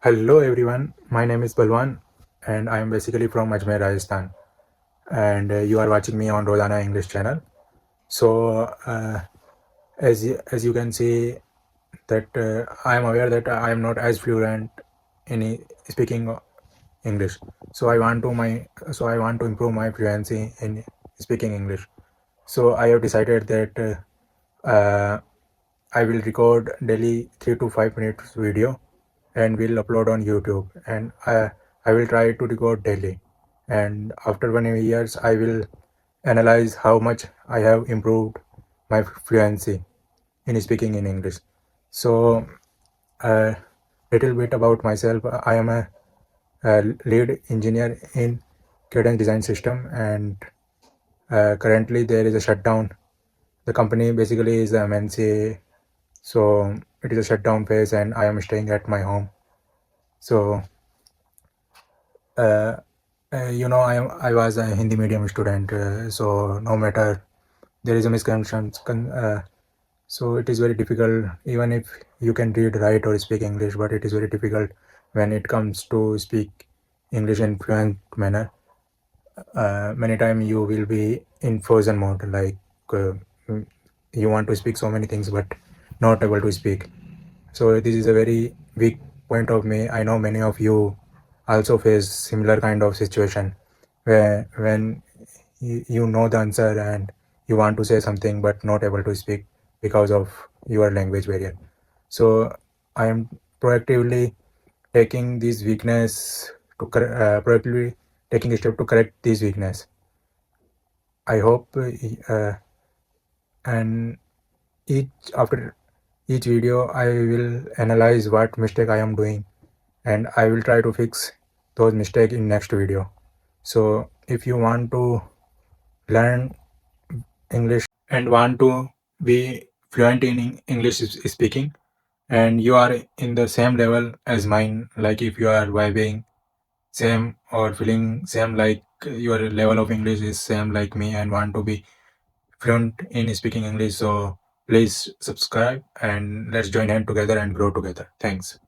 Hello everyone, my name is Balwan and I am basically from Ajmer, Rajasthan, and you are watching me on Rodana English channel. So as you can see that I am aware that I am not as fluent in speaking English. So I want to improve my fluency in speaking English. So I have decided that I will record daily 3 to 5 minutes video and will upload on YouTube, and I will try to record daily, and after 1 years I will analyze how much I have improved my fluency in speaking in English. So a little bit about myself. I am a lead engineer in cadence design system, and currently there is a shutdown. The company basically is a MNC, so it is a shutdown phase and I am staying at my home. So uh, I was a Hindi medium student, so no matter there is a misconception, so it is very difficult even if you can read, write or speak English, but it is very difficult when it comes to speak English in fluent manner. Many times you will be in frozen mode, like mm, you want to speak so many things but not able to speak. So this is a very weak point of me. I know many of you also face similar kind of situation where when you know the answer and you want to say something but not able to speak because of your language barrier. So I am proactively taking this weakness to proactively taking a step to correct this weakness. I hope and each after each video I will analyze what mistake I am doing and I will try to fix those mistakes in next video. So if you want to learn English and want to be fluent in English speaking, and you are in the same level as mine, like if you are vibing same or feeling same, like your level of English is same like me and want to be fluent in speaking English, so please subscribe and let's join hand together and grow together. Thanks.